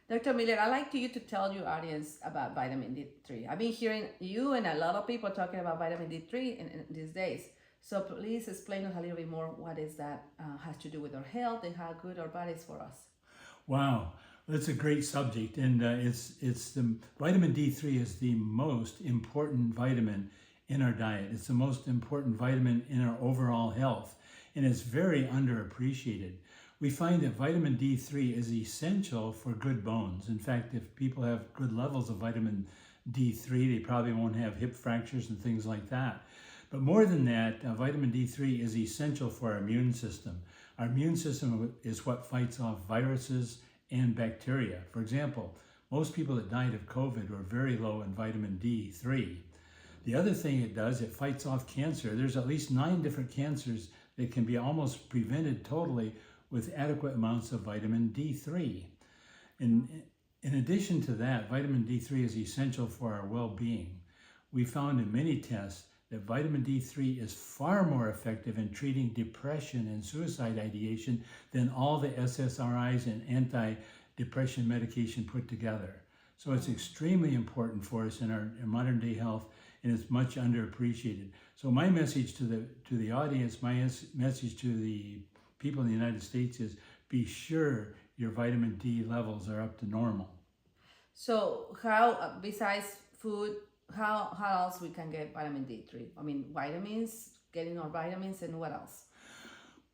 Dr. Miller, I'd like you to tell your audience about vitamin D3. I've been hearing you and a lot of people talking about vitamin D3 in these days. So please explain us a little bit more what is that has to do with our health and how good our body is for us. Wow, that's a great subject, and it's the vitamin D3 is the most important vitamin in our diet. It's the most important vitamin in our overall health, and it's very underappreciated. We find that vitamin D3 is essential for good bones. In fact, if people have good levels of vitamin D3, they probably won't have hip fractures and things like that. But more than that, vitamin D3 is essential for our immune system. Our immune system is what fights off viruses and bacteria. For example, most people that died of COVID were very low in vitamin D3. The other thing it does, it fights off cancer. There's at least 9 different cancers that can be almost prevented totally with adequate amounts of vitamin D3. In addition to that, vitamin D3 is essential for our well-being. We found in many tests that vitamin D3 is far more effective in treating depression and suicide ideation than all the SSRIs and anti-depression medication put together. So it's extremely important for us in our modern day health, and it's much underappreciated. So my message to the audience, my message to the people in the United States is be sure your vitamin D levels are up to normal. So how, besides food, how else we can get vitamin D3? I mean, vitamins, getting our vitamins, and what else?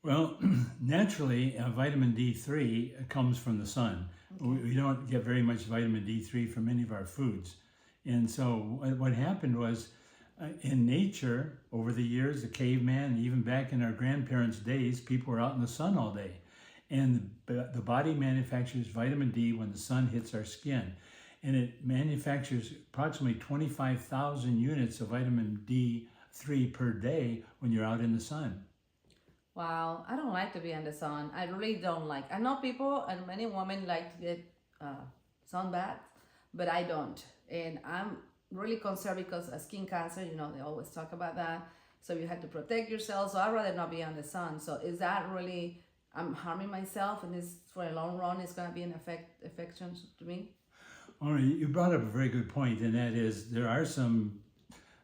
Well, naturally, vitamin D3 comes from the sun. Okay. We don't get very much vitamin D3 from any of our foods. And so what happened was, in nature, over the years, the caveman, even back in our grandparents' days, people were out in the sun all day. And the body manufactures vitamin D when the sun hits our skin. And it manufactures approximately 25,000 units of vitamin D3 per day when you're out in the sun. Wow, I don't like to be in the sun. I really don't like. I know people and many women like to get sunbath, but I don't. And I'm really concerned because of skin cancer, you know, they always talk about that. So you have to protect yourself. So I'd rather not be on the sun. So is that really, I'm harming myself, and this for a long run is going to be an affection to me? All right, you brought up a very good point, and that is there are some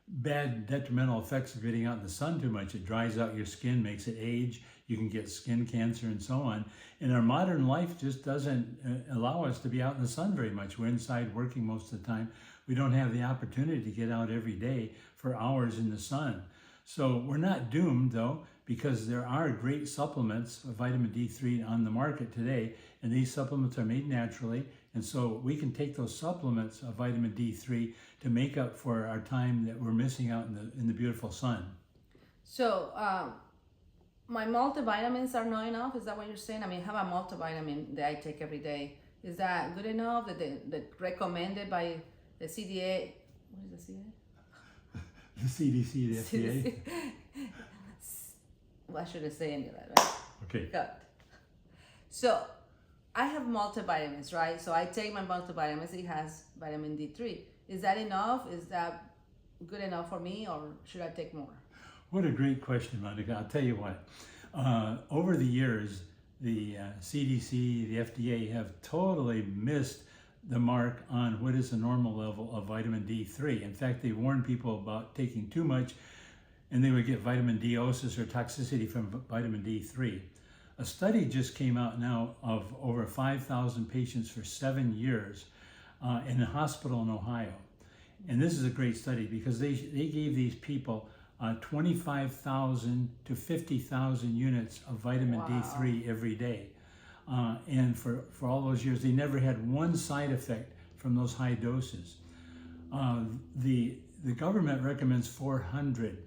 bad detrimental effects of getting out in the sun too much. It dries out your skin, makes it age. You can get skin cancer and so on. And our modern life just doesn't allow us to be out in the sun very much. We're inside working most of the time. We don't have the opportunity to get out every day for hours in the sun. So we're not doomed, though, because there are great supplements of vitamin D3 on the market today, and these supplements are made naturally, and so we can take those supplements of vitamin D3 to make up for our time that we're missing out in the beautiful sun. So my multivitamins are not enough? Is that what you're saying? I mean, I have a multivitamin that I take every day. Is that good enough? That recommended by the CDA? What is the CDA? The CDC, the FDA. Well, I shouldn't say any of that, right? Okay. Good. So I have multivitamins, right? So I take my multivitamins. It has vitamin D3. Is that enough? Is that good enough for me, or should I take more? What a great question, Monica. I'll tell you what. Over the years, the CDC, the FDA have totally missed the mark on what is the normal level of vitamin D3. In fact, they warned people about taking too much, and they would get vitamin D-osis or toxicity from vitamin D3. A study just came out now of over 5,000 patients for 7 years in a hospital in Ohio. And this is a great study because they gave these people 25,000 to 50,000 units of vitamin D3 every day. And for all those years, they never had one side effect from those high doses. The government recommends 400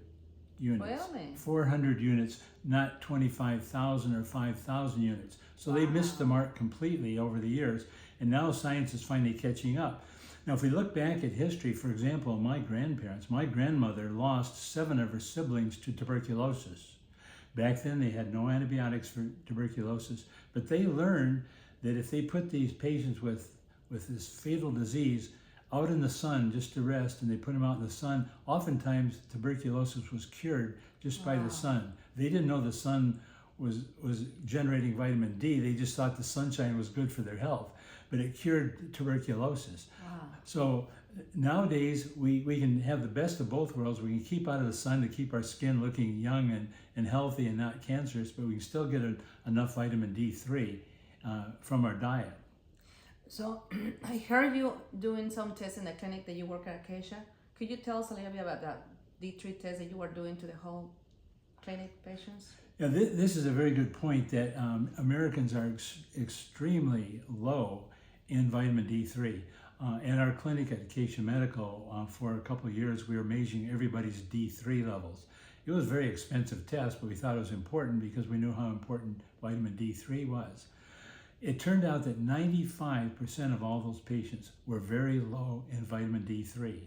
units. Really? 400 units, not 25,000 or 5,000 units. So they missed the mark completely over the years, and now science is finally catching up. Now, if we look back at history, for example, my grandmother lost 7 of her siblings to tuberculosis. Back then, they had no antibiotics for tuberculosis, but they learned that if they put these patients with this fatal disease out in the sun just to rest, and they put them out in the sun, oftentimes tuberculosis was cured just by the sun. They didn't know the sun was generating vitamin D. They just thought the sunshine was good for their health. but it cured tuberculosis. Wow. So nowadays we can have the best of both worlds. We can keep out of the sun to keep our skin looking young and healthy and not cancerous, but we can still get enough vitamin D3 from our diet. So I heard you doing some tests in the clinic that you work at Acacia. Could you tell us a little bit about that D3 test that you were doing to the whole clinic patients? Yeah, this is a very good point that Americans are extremely low in vitamin D3. At our clinic at Acacia Medical, for a couple of years, we were measuring everybody's D3 levels. It was a very expensive test, but we thought it was important because we knew how important vitamin D3 was. It turned out that 95% of all those patients were very low in vitamin D3.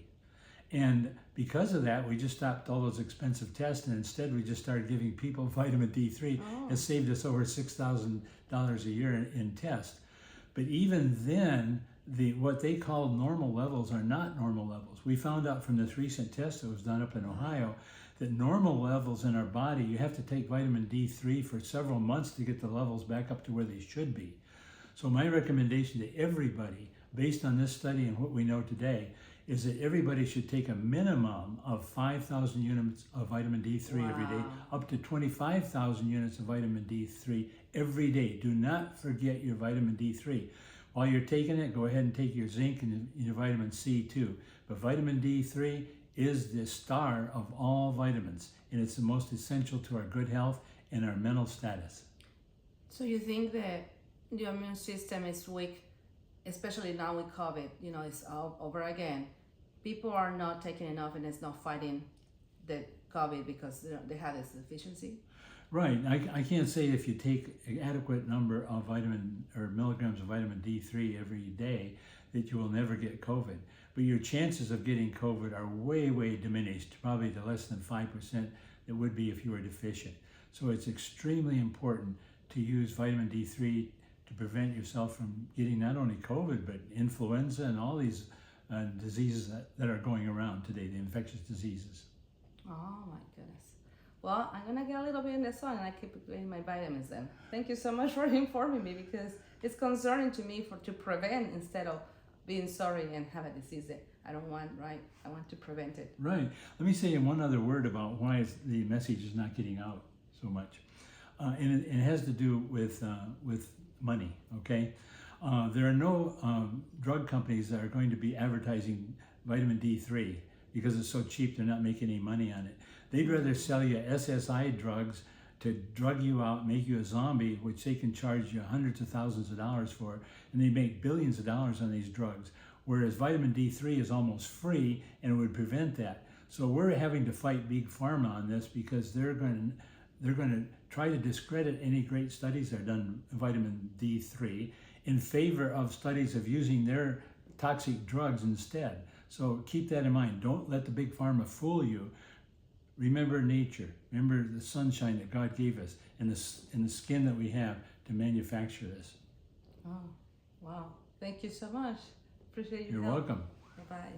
And because of that, we just stopped all those expensive tests, and instead we just started giving people vitamin D3. Oh. It saved us over $6,000 a year in tests. But even then, what they call normal levels are not normal levels. We found out from this recent test that was done up in Ohio that normal levels in our body, you have to take vitamin D3 for several months to get the levels back up to where they should be. So my recommendation to everybody, based on this study and what we know today, is that everybody should take a minimum of 5,000 units of vitamin D3 every day, up to 25,000 units of vitamin D3 every day. Do not forget your vitamin D3. While you're taking it, go ahead and take your zinc and your vitamin C too. But vitamin D3 is the star of all vitamins, and it's the most essential to our good health and our mental status. So you think that the immune system is weak, especially now with COVID, it's all over again. People are not taking enough and it's not fighting the COVID because they have this deficiency. Right. I can't say if you take an adequate number of vitamin or milligrams of vitamin D3 every day that you will never get COVID. But your chances of getting COVID are way, way diminished, probably to less than 5% that would be if you were deficient. So it's extremely important to use vitamin D3 to prevent yourself from getting not only COVID, but influenza and all these diseases that are going around today, the infectious diseases. Oh my goodness. Well, I'm gonna get a little bit in the sun and I keep getting my vitamins then. Thank you so much for informing me because it's concerning to me to prevent instead of being sorry and have a disease that I don't want, right? I want to prevent it. Right. Let me say one other word about why the message is not getting out so much. And it has to do with money, okay? There are no drug companies that are going to be advertising vitamin D3 because it's so cheap they're not making any money on it. They'd rather sell you SSI drugs to drug you out, make you a zombie, which they can charge you hundreds of thousands of dollars for, and they make billions of dollars on these drugs. Whereas vitamin D3 is almost free and it would prevent that. So we're having to fight Big Pharma on this because they're going to try to discredit any great studies that are done on vitamin D3 in favor of studies of using their toxic drugs instead. So keep that in mind. Don't let the Big Pharma fool you. Remember nature. Remember the sunshine that God gave us and the skin that we have to manufacture this. Oh, wow. Thank you so much. Appreciate your You're help. welcome. Bye-bye.